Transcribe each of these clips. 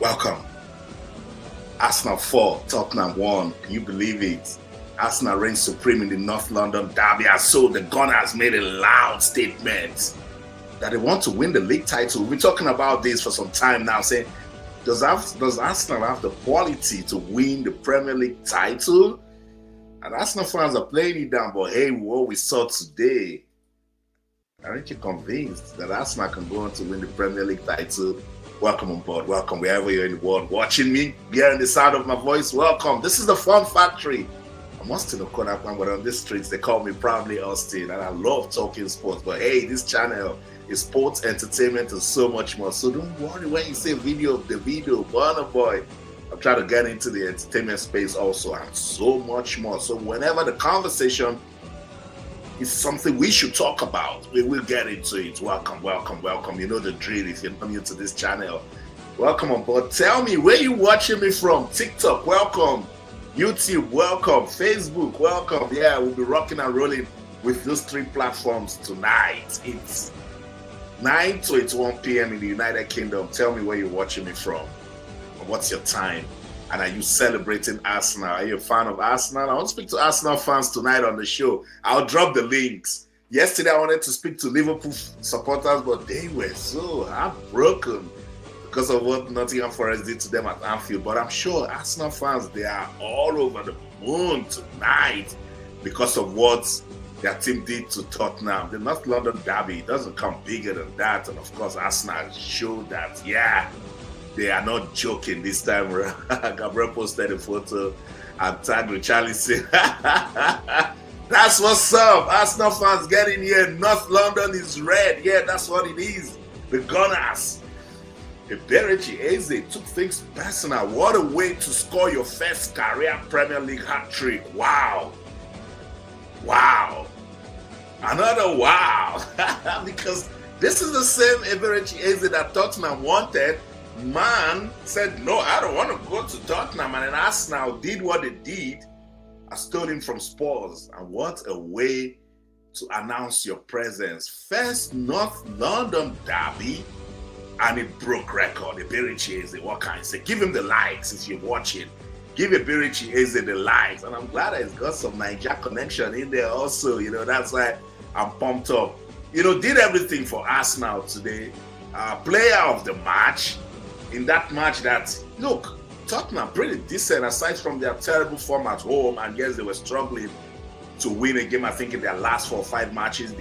Welcome. Arsenal 4, Tottenham 1. Can you believe it? Arsenal reigns supreme in the North London derby, and so the Gunners made a loud statement that they want to win the league title. We've been talking about this for some time now, saying, does Arsenal have the quality to win the Premier League title? And Arsenal fans are playing it down, but hey, what we saw today, aren't you convinced that Arsenal can go on to win the Premier League title? Welcome on board. Welcome wherever you're in the world watching me, hearing the sound of my voice. Welcome. This is the Fun Factory. I'm Austin OKON-AKPAN, but on these streets they call me proudly Austin, and I love talking sports. But hey, this channel is sports, entertainment, and so much more. So don't worry when you say video of the video, boy. I'm trying to get into the entertainment space also, and so much more. So whenever the conversation is something we should talk about, we will get into it. Welcome, welcome, welcome. You know the drill if you're new to this channel. Welcome on board. Tell me where you watching me from. TikTok, welcome. YouTube, welcome. Facebook, welcome. Yeah, we'll be rocking and rolling with those three platforms tonight. It's 9:21 p.m. in the United Kingdom. Tell me where you're watching me from. What's your time? And are you celebrating Arsenal? Are you a fan of Arsenal? I want to speak to Arsenal fans tonight on the show. I'll drop the links. Yesterday, I wanted to speak to Liverpool supporters, but they were so heartbroken because of what Nottingham Forest did to them at Anfield. But I'm sure Arsenal fans, they are all over the moon tonight because of what their team did to Tottenham. The North London derby doesn't come bigger than that. And of course, Arsenal showed that, yeah, they are not joking this time. Gabriel posted a photo and tagged Richarlison. That's what's up. Arsenal fans, get in here. North London is red. Yeah, that's what it is. The Gunners. Eberechi Eze took things personal. What a way to score your first career Premier League hat-trick. Wow. Wow. Another wow. Because this is the same Eberechi Eze that Tottenham wanted. Man said, no, I don't want to go to Tottenham. And then Arsenal did what they did. I stole him from Spurs. And what a way to announce your presence. First North London derby, and it broke record. Eberechi Eze, what can I say? Give him the likes if you're watching. Give Eberechi Eze the likes. And I'm glad he's got some Niger connection in there also. You know, that's why I'm pumped up. You know, did everything for Arsenal today. Player of the match. In that match that, look, Tottenham pretty decent aside from their terrible form at home, and yes, they were struggling to win a game, I think, in their last 4 or 5 matches.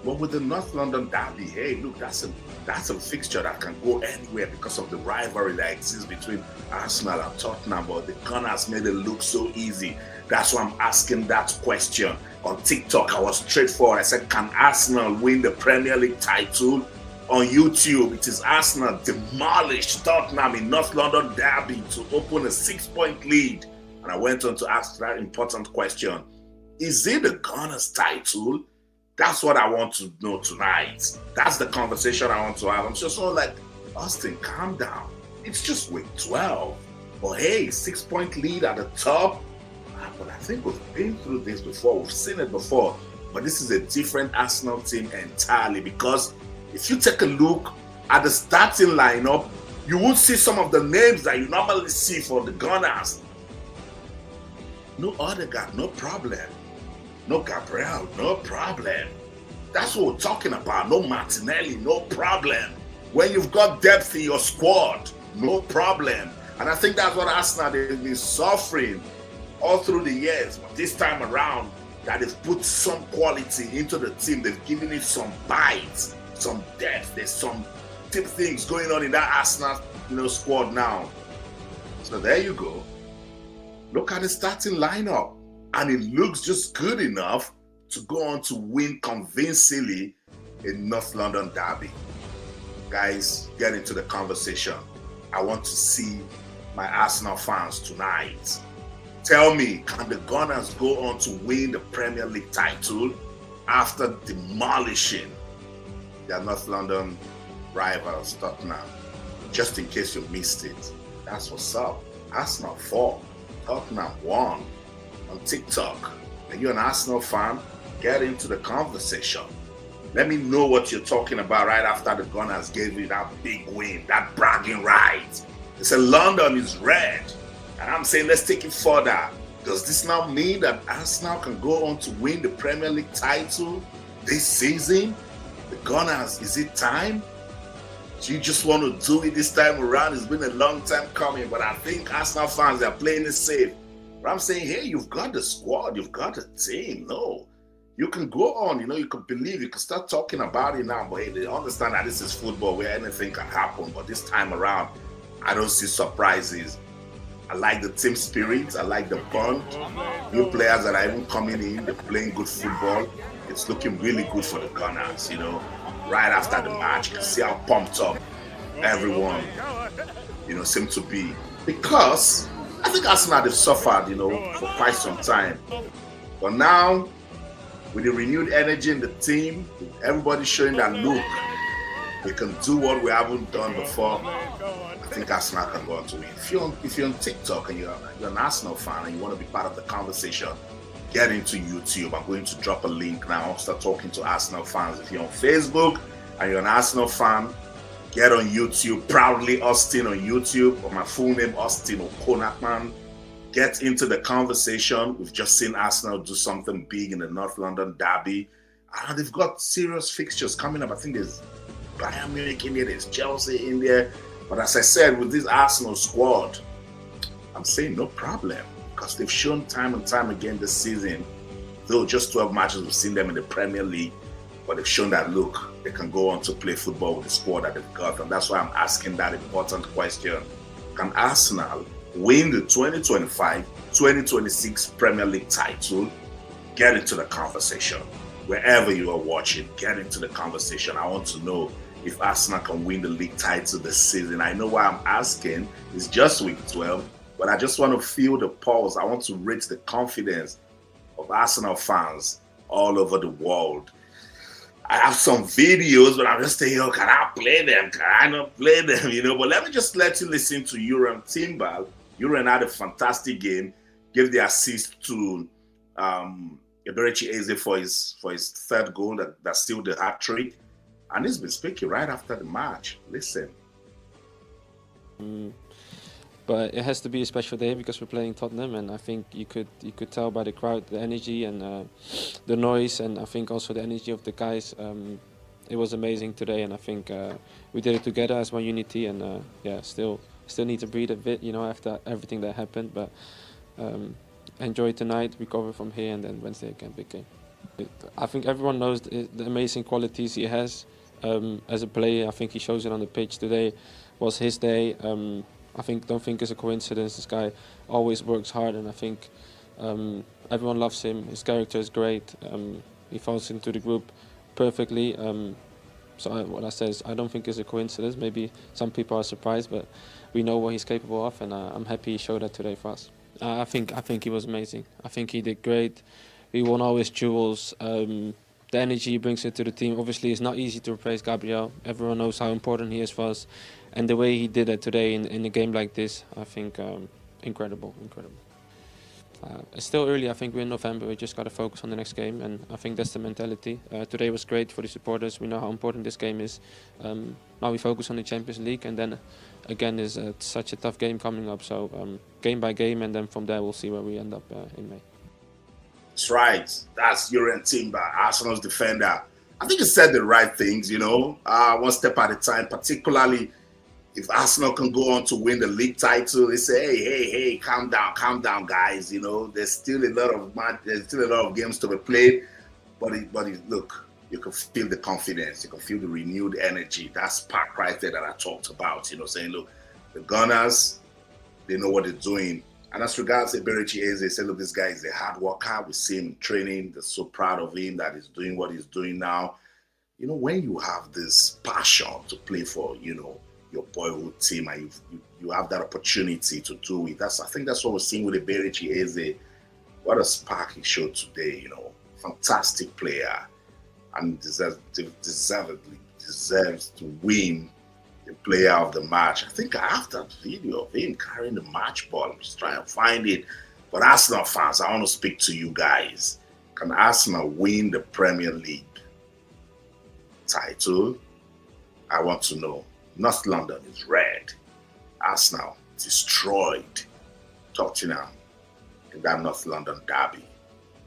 But with the North London derby, hey, look, that's a fixture that can go anywhere because of the rivalry that exists between Arsenal and Tottenham. But the Gunners made it look so easy. That's why I'm asking that question. On TikTok, I was straightforward. I said, can Arsenal win the Premier League title? On YouTube, it is Arsenal demolished Tottenham in North London derby to open a 6-point lead. And I went on to ask that important question. Is it the Gunners title? That's what I want to know tonight. That's the conversation I want to have. I'm just all like, Austin, calm down. It's just week 12. But hey, 6-point lead at the top. But I think we've been through this before. We've seen it before. But this is a different Arsenal team entirely, because if you take a look at the starting lineup, you will see some of the names that you normally see for the Gunners. No Odegaard, no problem. No Gabriel, no problem. That's what we're talking about. No Martinelli, no problem. When you've got depth in your squad, no problem. And I think that's what Arsenal, they've been suffering all through the years. But this time around, that they've put some quality into the team. They've given it some bites, some depth. There's some deep things going on in that Arsenal, squad now. So there you go. Look at the starting lineup, and it looks just good enough to go on to win convincingly in North London derby. Guys, get into the conversation. I want to see my Arsenal fans tonight. Tell me, can the Gunners go on to win the Premier League title after demolishing their North London rivals, Tottenham? Just in case you missed it, that's what's up. Arsenal 4, Tottenham 1 on TikTok. Are you an Arsenal fan? Get into the conversation. Let me know what you're talking about right after the Gunners gave you that big win, that bragging right. They said London is red. And I'm saying, let's take it further. Does this now mean that Arsenal can go on to win the Premier League title this season? The Gunners, is it time? Do you just want to do it this time around? It's been a long time coming, but I think Arsenal fans are playing it safe. But I'm saying, hey, you've got the squad, you've got the team. No, you can go on, you can believe, you can start talking about it now, but hey, they understand that this is football where anything can happen. But this time around, I don't see surprises. I like the team spirit. I like the bond. New players that are even coming in, they're playing good football. It's looking really good for the Gunners, Right after the match, you can see how pumped up everyone, seems to be. Because I think Arsenal, they've suffered, for quite some time. But now, with the renewed energy in the team, with everybody showing that, look, we can do what we haven't done before, I think Arsenal can go on to win. If you're on TikTok and you're an Arsenal fan and you want to be part of the conversation, get into YouTube. I'm going to drop a link now. Start talking to Arsenal fans. If you're on Facebook and you're an Arsenal fan, get on YouTube. Proudly Austin on YouTube, or my full name, Austin OKON-AKPAN. Get into the conversation. We've just seen Arsenal do something big in the North London derby. They've got serious fixtures coming up. I think there's Bayern Munich in there, there's Chelsea in there. But as I said, with this Arsenal squad, I'm saying no problem, because they've shown time and time again this season, though just 12 matches, we've seen them in the Premier League, but they've shown that, look, they can go on to play football with the squad that they've got. And that's why I'm asking that important question. Can Arsenal win the 2025-2026 Premier League title? Get into the conversation. Wherever you are watching, get into the conversation. I want to know if Arsenal can win the league title this season. I know why I'm asking. It's just week 12, but I just want to feel the pulse. I want to rate the confidence of Arsenal fans all over the world. I have some videos, but I'm just saying, can I play them? Can I not play them? But let me just let you listen to Uran Timbal. Uran had a fantastic game, gave the assist to Eberechi Eze for his third goal that sealed the hat-trick. And he's been speaking right after the match. Listen. But it has to be a special day because we're playing Tottenham, and I think you could tell by the crowd, the energy and the noise, and I think also the energy of the guys. It was amazing today, and I think we did it together as one unity. And still need to breathe a bit, after everything that happened. But enjoy tonight, recover from here, and then Wednesday again, big game. I think everyone knows the amazing qualities he has. As a player, I think he shows it on the pitch. Today was his day. Don't think it's a coincidence. This guy always works hard, and I think everyone loves him. His character is great. He falls into the group perfectly. What I say is, I don't think it's a coincidence. Maybe some people are surprised, but we know what he's capable of, and I'm happy he showed that today for us. I think he was amazing. I think he did great. He won all his duels. The energy he brings into the team. Obviously, it's not easy to replace Gabriel. Everyone knows how important he is for us. And the way he did it today in a game like this, I think incredible. It's still early. I think we're in November. We just got to focus on the next game. And I think that's the mentality. Today was great for the supporters. We know how important this game is. Now we focus on the Champions League. And then, again, is such a tough game coming up. So game by game. And then from there, we'll see where we end up in May. That's right. That's Uran Timber, Arsenal's defender. I think he said the right things, one step at a time, particularly if Arsenal can go on to win the league title. They say, hey, calm down, guys. There's still a lot of games to be played. But look, you can feel the confidence, you can feel the renewed energy. That spark right there that I talked about, saying, look, the Gunners, they know what they're doing. And as regards Eberechi Eze, said, look, this guy is a hard worker. We see him in training. They're so proud of him that he's doing what he's doing now. When you have this passion to play for, your boyhood team, and you have that opportunity to do it. I think that's what we're seeing with Eberechi Eze. What a spark he showed today, Fantastic player. And deservedly deserves to win the player of the match. I think I have that video of him carrying the match ball. I'm just trying to find it. But Arsenal fans, I want to speak to you guys. Can Arsenal win the Premier League title? I want to know. North London is red. Arsenal destroyed Tottenham in that North London derby.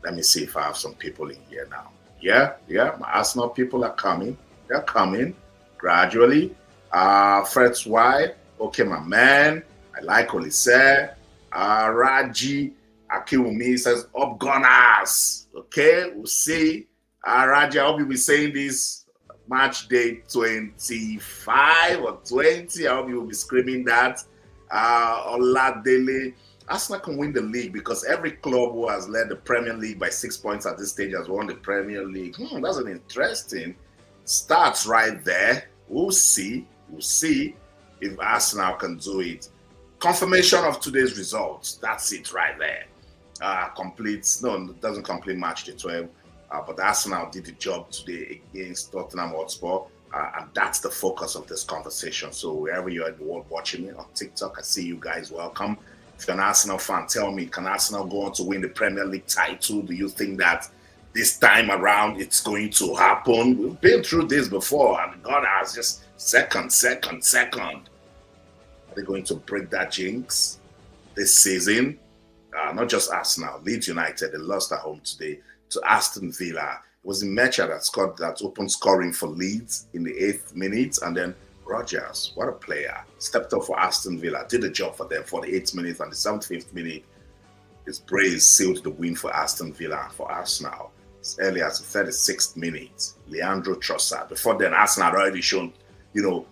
Let me see if I have some people in here now. Yeah, my Arsenal people are coming. They're coming gradually. Fred's why? Okay, my man. I like what he said. Raji Akiwumi says, up Gunners. Okay, we'll see. Raji, I hope you'll be saying this match day 25 or 20. I hope you will be screaming that. Oladele. Arsenal can win the league because every club who has led the Premier League by 6 points at this stage has won the Premier League. That's an interesting stats right there. We'll see. We'll see if Arsenal can do it. Confirmation of today's results. That's it right there. It doesn't complete match day 12. But Arsenal did the job today against Tottenham Hotspur. And that's the focus of this conversation. So wherever you're in the world watching me on TikTok, I see you guys. Welcome. If you're an Arsenal fan, tell me, can Arsenal go on to win the Premier League title? Do you think that this time around it's going to happen? We've been through this before, and God has just second. Are they going to break that jinx this season? Not just Arsenal. Leeds United, they lost at home today to Aston Villa. It was Mecha that opened scoring for Leeds in the 8th minute, and then Rodgers, what a player, stepped up for Aston Villa, did a job for them for the 8th minute and the 75th minute. His brace sealed the win for Aston Villa. For Arsenal, as early as the 36th minute, Leandro Trossard. Before then, Arsenal had already shown,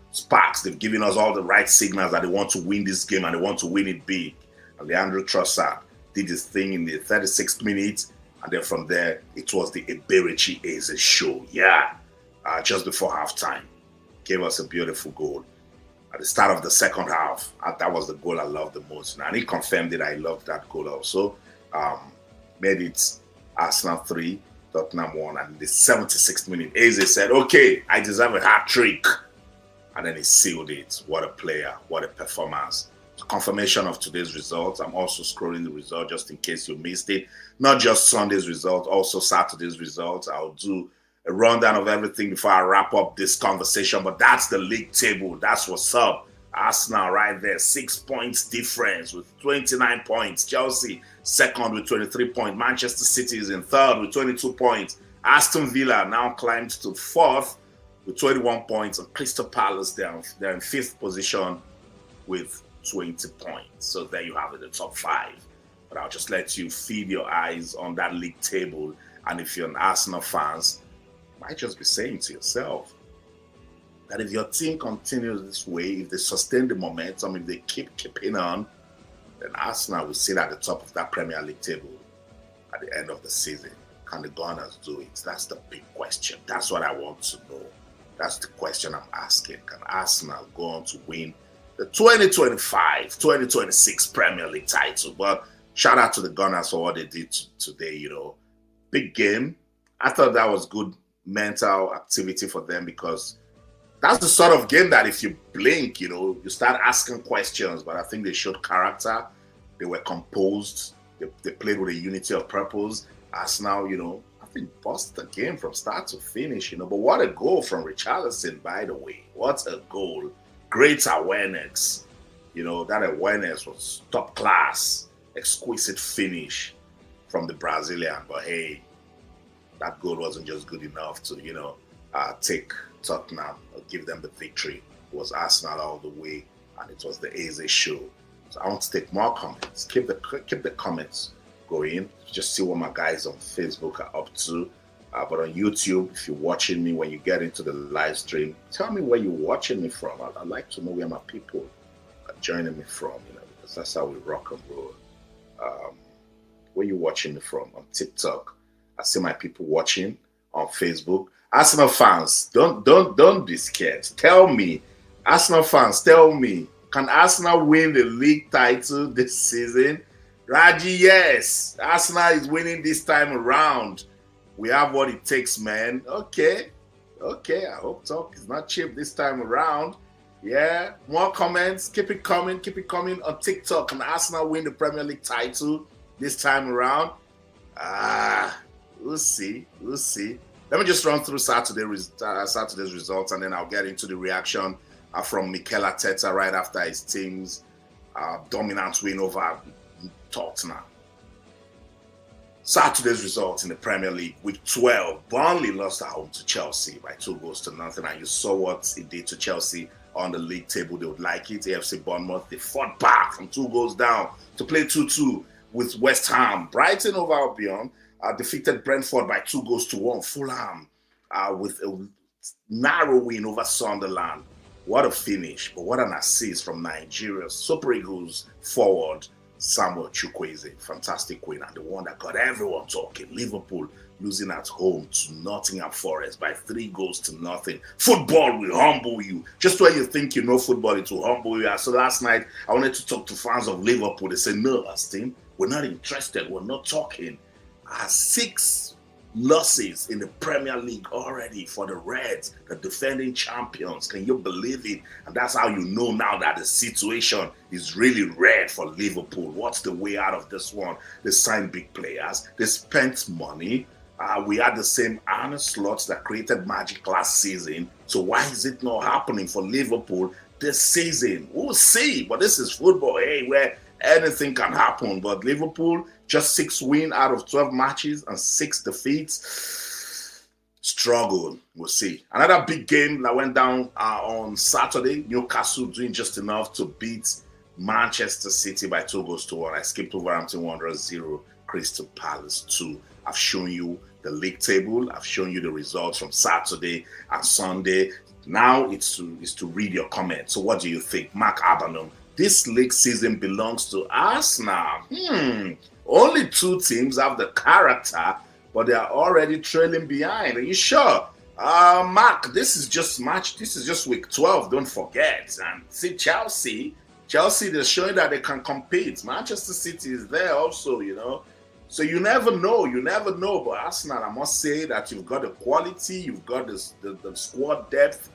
sparks. They've given us all the right signals that they want to win this game and they want to win it big. And Leandro Trossard did his thing in the 36th minute. And then from there, it was the Eberechi Eze show. Just before halftime. Gave us a beautiful goal. At the start of the second half, that was the goal I loved the most. And he confirmed that I loved that goal also. Made it Arsenal 3, Tottenham 1. And in the 76th minute, Eze said, okay, I deserve a hat trick. And then he sealed it. What a player. What a performance. Confirmation of today's results. I'm also scrolling the result just in case you missed it. Not just Sunday's result, also Saturday's results. I'll do a rundown of everything before I wrap up this conversation. But that's the league table. That's what's up. Arsenal right there, 6 points difference with 29 points. Chelsea second with 23 points. Manchester City is in third with 22 points. Aston Villa now climbed to fourth with 21 points. And Crystal Palace, they're in fifth position with 20 points. So there you have it, the top 5. But I'll just let you feed your eyes on that league table. And if you're an Arsenal fans, you might just be saying to yourself that if your team continues this way, if they sustain the momentum, if they keeping on, then Arsenal will sit at the top of that Premier League table at the end of the season. Can the Gunners do it? That's the big question. That's what I want to know. That's the question I'm asking. Can Arsenal go on to win the 2025-2026 Premier League title? But shout out to the Gunners for what they did today, Big game. I thought that was good mental activity for them because that's the sort of game that if you blink, you start asking questions. But I think they showed character. They were composed. They played with a unity of purpose. Arsenal, I think bossed the game from start to finish, But what a goal from Richarlison, by the way. What a goal. Great awareness. That awareness was top class. Exquisite finish from the Brazilian. But hey, that goal wasn't just good enough to, take Tottenham or give them the victory. It was Arsenal all the way, and it was the Eze show. So I want to take more comments. Keep the comments going. Just see what my guys on Facebook are up to. But on YouTube, if you're watching me, when you get into the live stream, tell me where you're watching me from. I'd like to know where my people are joining me from, because that's how we rock and roll. Where you watching me from? On TikTok, I see my people watching. On Facebook, Arsenal fans, don't be scared. Tell me, Arsenal fans, tell me, can Arsenal win the league title this season? Raji, yes, Arsenal is winning this time around. We have what it takes, man. Okay. I hope talk is not cheap this time around. Yeah, more comments. Keep it coming on TikTok. Can Arsenal win the Premier League title this time around? We'll see. Let me just run through Saturday's results, and then I'll get into the reaction from Mikel Arteta right after his team's dominant win over Tottenham. Saturday's results in the Premier League, week 12, Burnley lost at home to Chelsea by 2-0, and you saw what it did to Chelsea on the league table. They would like it. AFC Bournemouth, they fought back from 2 goals down to play 2-2 with West Ham. Brighton over Albion defeated Brentford by 2-1. Fulham with a narrow win over Sunderland. What a finish, but what an assist from Nigeria's Super Eagles forward Samuel Chukwueze. Fantastic win, and the one that got everyone talking. Liverpool losing at home to Nottingham Forest by 3-0. Football will humble you. Just when you think you know football, it will humble you. So last night, I wanted to talk to fans of Liverpool. They said, no, Austin, we're not interested. We're not talking. 6 losses in the Premier League already for the Reds, the defending champions. Can you believe it? And that's how you know now that the situation is really red for Liverpool. What's the way out of this one? They signed big players. They spent money. We had the same Arne Slot that created magic last season. So why is it not happening for Liverpool this season? We'll see. But this is football, where anything can happen. But Liverpool, just 6 wins out of 12 matches and 6 defeats. Struggled. We'll see. Another big game that went down on Saturday. Newcastle doing just enough to beat Manchester City by 2-1. I skipped Wolverhampton Wanderers 0, Crystal Palace 2. I've shown you the league table. I've shown you the results from Saturday and Sunday. Now it's to read your comments. So what do you think? Mark Abanom, this league season belongs to Arsenal. Only 2 teams have the character, but they are already trailing behind. Are you sure? Mark, this is just week 12, don't forget. And see, Chelsea, they're showing that they can compete. Manchester City is there also, So you never know. But Arsenal, I must say that you've got the quality, you've got the squad depth,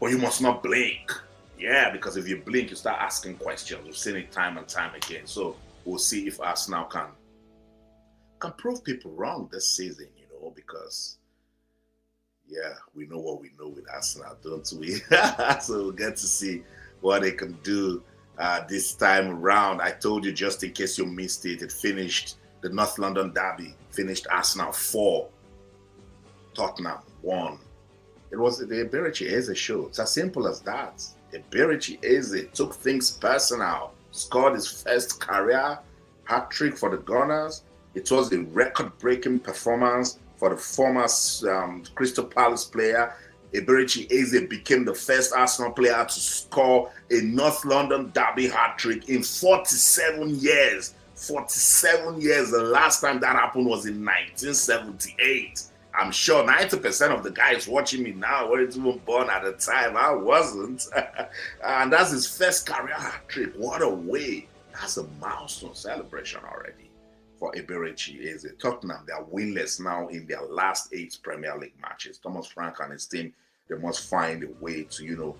but you must not blink. Yeah, because if you blink, you start asking questions. We've seen it time and time again. So we'll see if Arsenal can prove people wrong this season, because, we know what we know with Arsenal, don't we? So we'll get to see what they can do this time around. I told you, just in case you missed it, it finished, the North London derby finished Arsenal 4, Tottenham 1. It was the Eberechi Eze show. It's as simple as that. Eberechi Eze took things personal, scored his first career hat-trick for the Gunners. It was a record-breaking performance for the former Crystal Palace player. Eberechi Eze became the first Arsenal player to score a North London derby hat-trick in 47 years. 47 years. The last time that happened was in 1978. I'm sure 90% of the guys watching me now weren't even born at the time. I wasn't. And that's his first career hat-trick. What a way. That's a milestone celebration already for Eberechi Eze. Tottenham, they are winless now in their last 8 Premier League matches. Thomas Frank and his team, they must find a way to,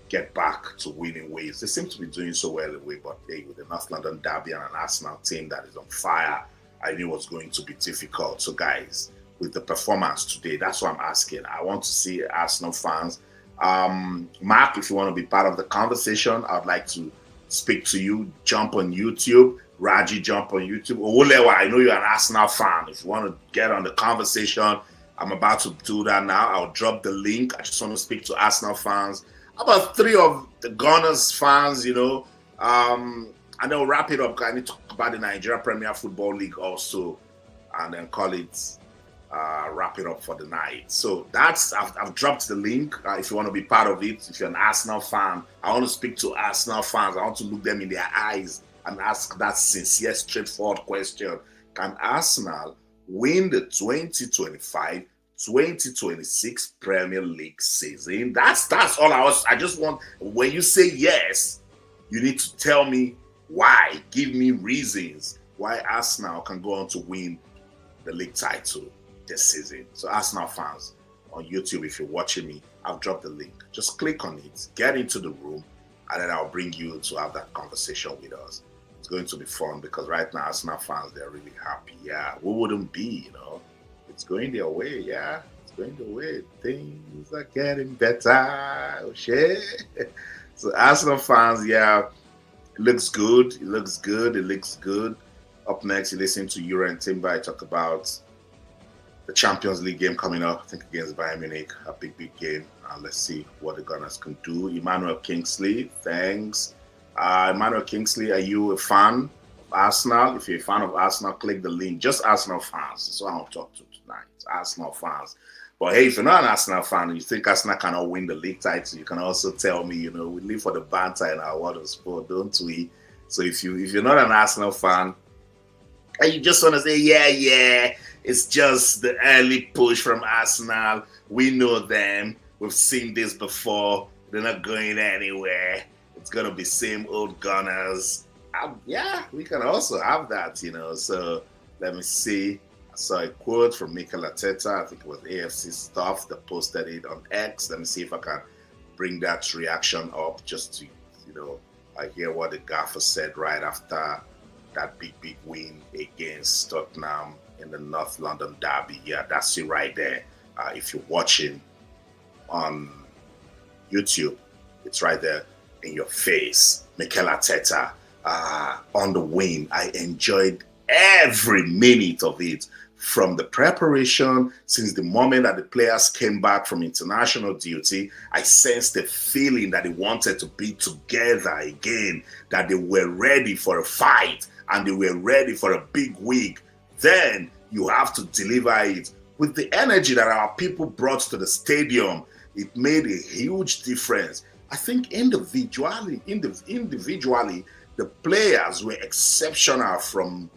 get back to winning ways. They seem to be doing so well away, but with the North London derby and an Arsenal team that is on fire, I knew it was going to be difficult. So guys, with the performance today, that's what I'm asking. I want to see Arsenal fans. Mark, if you want to be part of the conversation, I'd like to speak to you. Jump on YouTube. Raji, jump on YouTube. Olewa, I know you're an Arsenal fan. If you want to get on the conversation, I'm about to do that now. I'll drop the link. I just want to speak to Arsenal fans. About 3 of the Gunners fans, and then wrap it up. I need to talk about the Nigeria Premier Football League also, and then call it, wrap it up for the night. So I've dropped the link. If you want to be part of it, if you're an Arsenal fan, I want to speak to Arsenal fans. I want to look them in their eyes and ask that sincere, straightforward question. Can Arsenal win the 2025-2026 Premier League season? That's all I just want. When you say yes, you need to tell me why. Give me reasons why Arsenal can go on to win the league title this season. So Arsenal fans on YouTube, if you're watching me, I've dropped the link. Just click on it, get into the room, and then I'll bring you to have that conversation with us. It's going to be fun because right now Arsenal fans, they're really happy. Yeah, who wouldn't be, It's going their way, yeah. It's going their way. Things are getting better. Oh, shit. So Arsenal fans, yeah, it looks good. It looks good. It looks good. Up next, you listen to Euro and Timber. I talk about the Champions League game coming up, I think against Bayern Munich, a big, big game. Let's see what the Gunners can do. Emmanuel Kingsley, thanks. Emmanuel Kingsley, are you a fan of Arsenal? If you're a fan of Arsenal, click the link. Just Arsenal fans. That's what I want to talk to tonight. Arsenal fans. But hey, if you're not an Arsenal fan and you think Arsenal cannot win the league title, you can also tell me, you know, we live for the banter in our world of sport, don't we? So if you're not an Arsenal fan, and you just want to say, yeah, it's just the early push from Arsenal. We know them. We've seen this before. They're not going anywhere. It's going to be same old Gunners. Yeah, we can also have that, you know. So let me see. I saw a quote from Mikel Arteta. I think it was AFC stuff that posted it on X. Let me see if I can bring that reaction up just to, you know, I hear what the gaffer said right after that big win against Tottenham in the North London derby. Yeah, that's it right there. If you're watching on YouTube, it's right there in your face. Mikel Arteta on the win. I enjoyed every minute of it, from the preparation, since the moment that the players came back from international duty. I sensed the feeling that they wanted to be together again, that they were ready for a fight and they were ready for a big week. Then you have to deliver it with the energy that our people brought to the stadium. It made a huge difference. I think individually, the players were exceptional from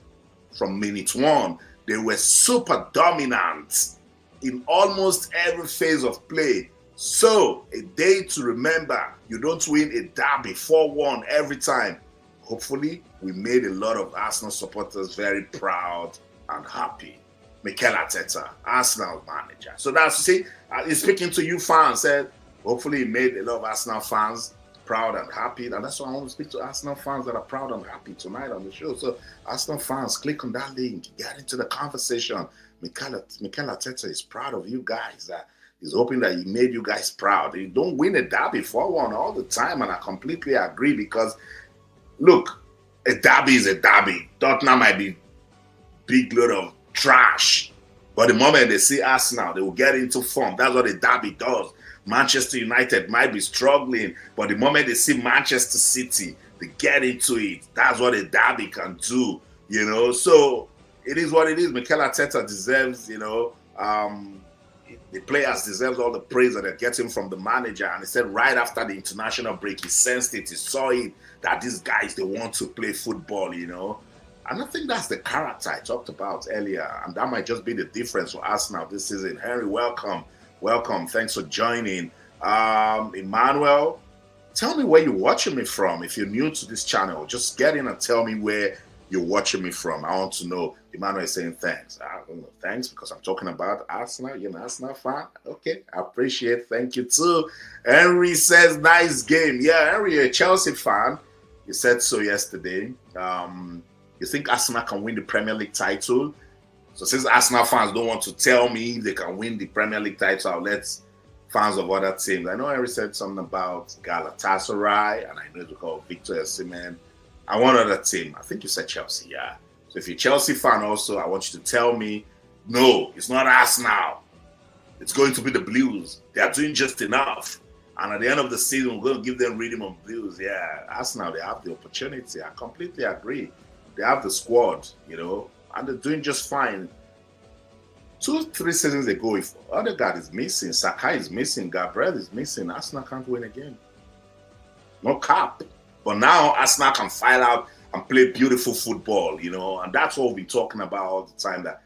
minute one. They were super dominant in almost every phase of play. So, a day to remember. You don't win a derby 4-1 every time. Hopefully, we made a lot of Arsenal supporters very proud and happy. Mikel Arteta, Arsenal manager. So that's, see, he's speaking to you fans, said, hopefully he made a lot of Arsenal fans proud and happy. And that's why I want to speak to Arsenal fans that are proud and happy tonight on the show. So Arsenal fans, click on that link, get into the conversation. Mikel Arteta is proud of you guys. He's hoping that he made you guys proud. You don't win a derby 4-1 all the time, and I completely agree, because, look, a derby is a derby. Tottenham might be big load of trash, but the moment they see Arsenal, they will get into form. That's what a derby does. Manchester United might be struggling, but the moment they see Manchester City, they get into it. That's what a derby can do, you know. So it is what it is. Mikel Arteta deserves, you know, the players deserves all the praise that they're getting from the manager. And he said right after the international break, he sensed it, he saw it, that these guys, they want to play football, you know. And I think that's the character I talked about earlier. And that might just be the difference for Arsenal this season. Henry, welcome. Welcome. Thanks for joining. Emmanuel, tell me where you're watching me from. If you're new to this channel, just get in and tell me where you're watching me from. I want to know. Emmanuel is saying thanks. I don't know, thanks, because I'm talking about Arsenal. You're an Arsenal fan? Okay, I appreciate it. Thank you too. Henry says, nice game. Yeah, Henry, you're a Chelsea fan. You said so yesterday. You think Arsenal can win the Premier League title? So since Arsenal fans don't want to tell me they can win the Premier League title, I'll let fans of other teams. I know Henry said something about Galatasaray, and I know it's called Victor Osimhen, and one other team. I think you said Chelsea, yeah. So if you're a Chelsea fan also, I want you to tell me, no, it's not Arsenal. It's going to be the Blues. They are doing just enough. And at the end of the season, we're going to give them rhythm of Blues. Yeah, Arsenal, they have the opportunity. I completely agree. They have the squad, you know, and they're doing just fine. 2-3 seasons ago, if Odegaard is missing, Sakai is missing, Gabriel is missing, Arsenal can't win again. No cap. But now Arsenal can file out and play beautiful football, you know, and that's what we've been talking about all the time, that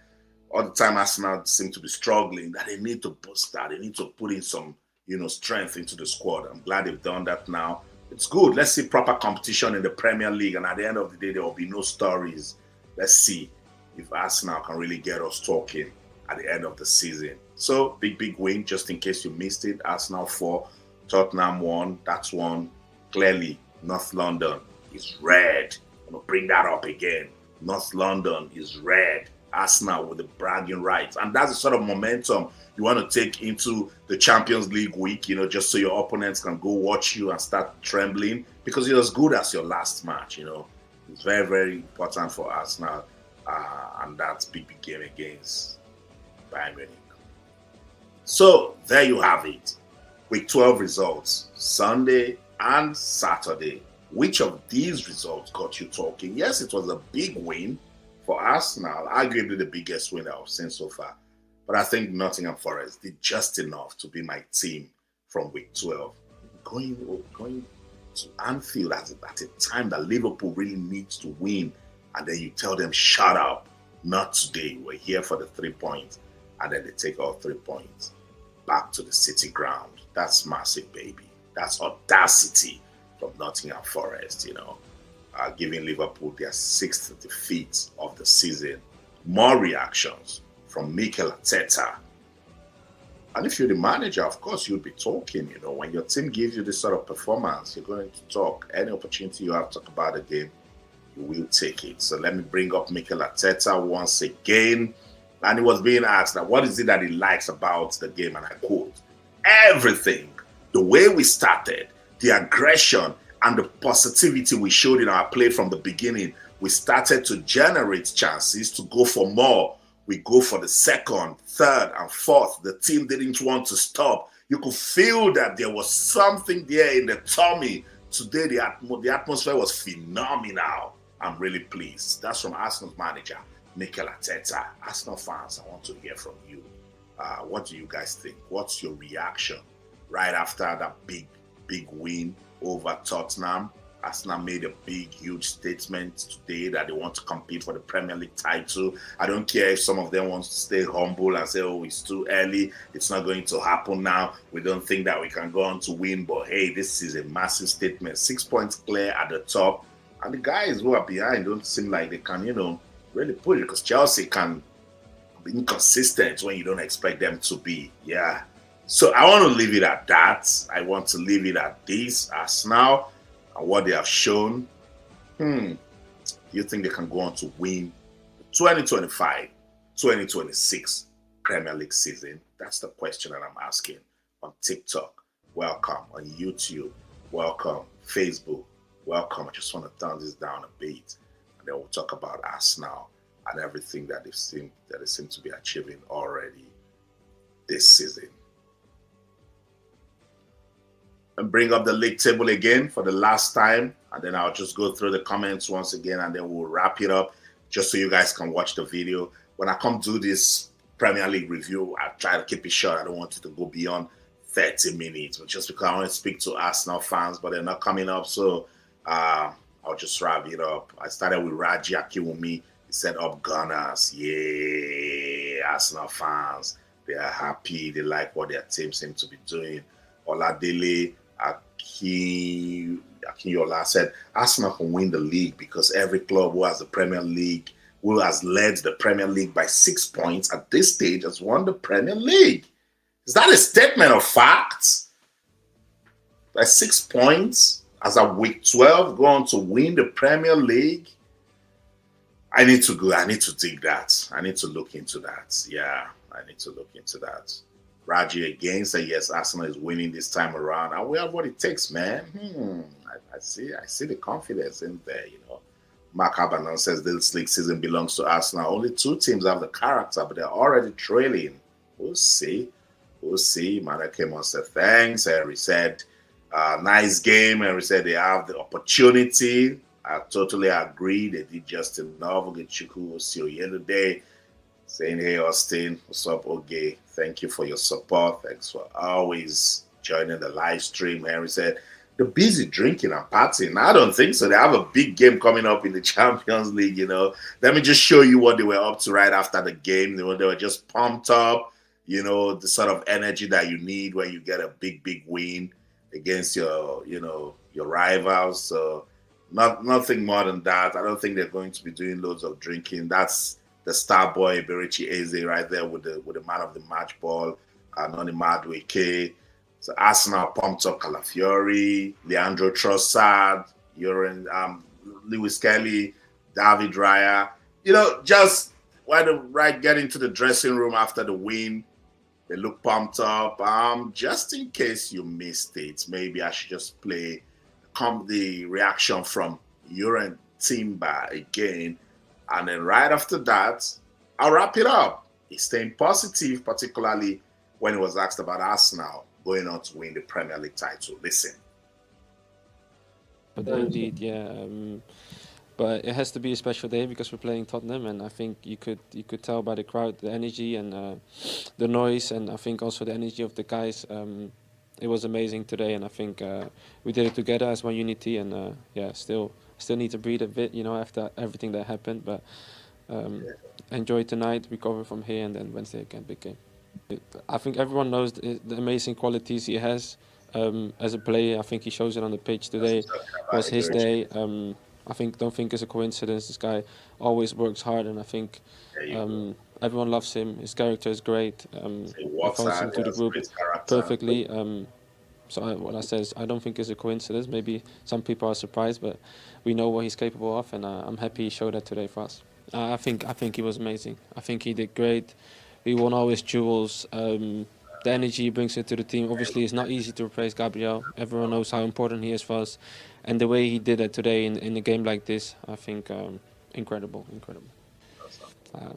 all the time Arsenal seem to be struggling, that they need to boost that, they need to put in some, you know, strength into the squad. I'm glad they've done that now. It's good. Let's see proper competition in the Premier League, and at the end of the day, there will be no stories. Let's see if Arsenal can really get us talking at the end of the season. So, big win, just in case you missed it. Arsenal 4, Tottenham 1. That's one. Clearly, North London is red. I'm going to bring that up again. North London is red. Arsenal with the bragging rights. And that's the sort of momentum you want to take into the Champions League week, you know, just so your opponents can go watch you and start trembling because you're as good as your last match, you know. It's very, very important for Arsenal. And that's big game against Bayern Munich. So there you have it. Week 12 results, Sunday and Saturday. Which of these results got you talking? Yes, it was a big win for Arsenal, arguably the biggest win I've seen so far. But I think Nottingham Forest did just enough to be my team from week 12. Going to Anfield at a time that Liverpool really needs to win, and then you tell them, shut up, not today, we're here for the 3 points, and then they take all 3 points back to the City ground. That's massive, baby. That's audacity from Nottingham Forest, you know, giving Liverpool their 6th defeat of the season. More reactions from Mikel Arteta. And if you're the manager, of course, you'll be talking, you know. When your team gives you this sort of performance, you're going to talk. Any opportunity you have to talk about the game, you will take it. So let me bring up Mikel Arteta once again. And he was being asked that what is it that he likes about the game? And I quote, everything. The way we started, the aggression and the positivity we showed in our play from the beginning. We started to generate chances to go for more. We go for the 2nd, 3rd, and 4th. The team didn't want to stop. You could feel that there was something there in the tummy. Today, the atmosphere was phenomenal. I'm really pleased. That's from Arsenal's manager, Mikel Arteta. Arsenal fans, I want to hear from you. What do you guys think? What's your reaction right after that big win over Tottenham? Arsenal made a big, huge statement today that they want to compete for the Premier League title. I don't care if some of them want to stay humble and say, oh, it's too early. It's not going to happen now. We don't think that we can go on to win. But hey, this is a massive statement. 6 points clear at the top. And the guys who are behind don't seem like they can, you know, really push it, because Chelsea can be inconsistent when you don't expect them to be. Yeah. So I want to leave it at that. I want to leave it at this. Arsenal and what they have shown. Do you think they can go on to win the 2025-2026 Premier League season? That's the question that I'm asking on TikTok. Welcome. On YouTube. Welcome. Facebook. Welcome. I just want to turn this down a bit, and then we'll talk about Arsenal and everything that they seem to be achieving already this season. And bring up the league table again for the last time, and then I'll just go through the comments once again, and then we'll wrap it up just so you guys can watch the video. When I come do this Premier League review, I try to keep it short. I don't want it to go beyond 30 minutes, but just because I want to speak to Arsenal fans, but they're not coming up, so I'll just wrap it up. I started with Raji Akiwumi. He said, up Gunners. Yeah, Arsenal fans. They are happy. They like what their team seems to be doing. Oladele Akinyola said, Arsenal can win the league because every club who has led the Premier League by 6 points at this stage has won the Premier League. Is that a statement of facts? By 6 points as a week 12 going to win the Premier League? I need to dig that. I need to look into that. Yeah, I need to look into that. Raji again said, yes, Arsenal is winning this time around. And we have what it takes, man. I see the confidence in there, you know. Mark Abanon says this league season belongs to Arsenal. Only 2 teams have the character, but they're already trailing. We'll see. Mada came on said, thanks. Henry said, nice game. Henry said they have the opportunity. I totally agree. They did just enough. We'll see you here today. Saying, hey, Austin, what's up, Oge? Thank you for your support. Thanks for always joining the live stream. Henry said, they're busy drinking and partying. I don't think so. They have a big game coming up in the Champions League, you know. Let me just show you what they were up to right after the game. They were just pumped up, you know, the sort of energy that you need when you get a big win against your rivals. So nothing more than that. I don't think they're going to be doing loads of drinking. That's the star boy, Eberechi Eze, right there with the man of the match ball, Noni Madueke. So Arsenal pumped up Calafiori, Leandro Trossard, Lewis Kelly, David Raya. You know, just when the right get into the dressing room after the win, they look pumped up. Just in case you missed it, maybe I should just play the reaction from Uren Timber again. And then right after that, I'll wrap it up. He's staying positive, particularly when he was asked about Arsenal going on to win the Premier League title. Listen. But indeed, yeah. But it has to be a special day because we're playing Tottenham, and I think you could tell by the crowd, the energy and the noise, and I think also the energy of the guys. It was amazing today, and I think we did it together as one unity. And yeah, still need to breathe a bit, after everything that happened. But enjoy tonight, recover from here, and then Wednesday again, big game. I think everyone knows the amazing qualities he has as a player. I think he shows it on the pitch today. Was his day. Don't think it's a coincidence. This guy always works hard, and I think everyone loves him. His character is great. He falls into the group perfectly. What I said is, I don't think it's a coincidence. Maybe some people are surprised, but we know what he's capable of, and I'm happy he showed that today for us. I think he was amazing. I think he did great. He won all his duels. The energy he brings into the team. Obviously, it's not easy to replace Gabriel. Everyone knows how important he is for us. And the way he did it today in a game like this, I think incredible.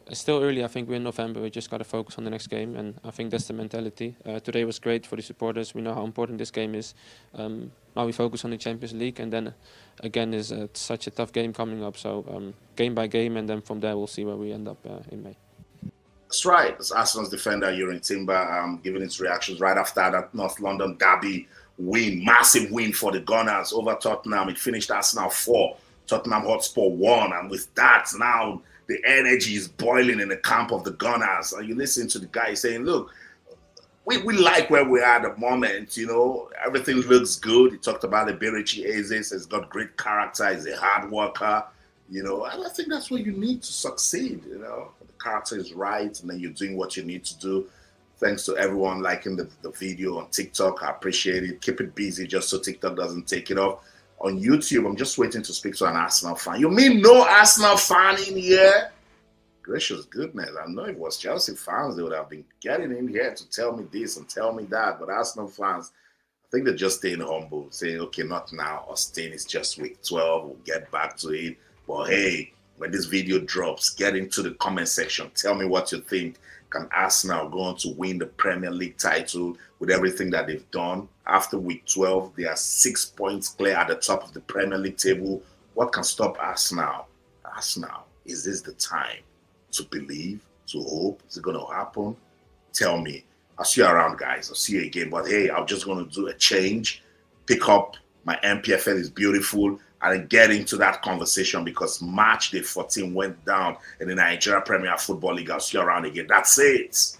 It's still early. I think we're in November. We just got to focus on the next game. And I think that's the mentality. Today was great for the supporters. We know how important this game is. Now we focus on the Champions League. And then, again, is such a tough game coming up. So game by game. And then from there, we'll see where we end up in May. That's right. It's Arsenal's defender, Uren Timber, giving his reactions right after that North London derby win. Massive win for the Gunners over Tottenham. It finished Arsenal 4, Tottenham Hotspur 1. And with that, now the energy is boiling in the camp of the Gunners. And you listen to the guy saying, look, we like where we are at the moment. Everything looks good. He talked about Eberechi Eze. He's got great character. He's a hard worker. And I think that's what you need to succeed. The character is right, and then you're doing what you need to do. Thanks to everyone liking the video on TikTok. I appreciate it. Keep it busy just so TikTok doesn't take it off. On YouTube, I'm just waiting to speak to an Arsenal fan. You mean no Arsenal fan in here? Gracious goodness. I know if it was Chelsea fans, they would have been getting in here to tell me this and tell me that. But Arsenal fans, I think they're just staying humble, saying, okay, not now. Austin is just week 12. We'll get back to it. But hey, when this video drops, get into the comment section. Tell me what you think. Can Arsenal go on to win the Premier League title with everything that they've done? After week 12, they are 6 points clear at the top of the Premier League table. What can stop Arsenal? Arsenal, is this the time to believe, to hope? Is it going to happen? Tell me. I'll see you around, guys. I'll see you again. But hey, I'm just going to do a change. Pick up my MPFL is beautiful. And get into that conversation because match day 14 went down in the Nigeria Premier Football League. I'll see you around again. That's it.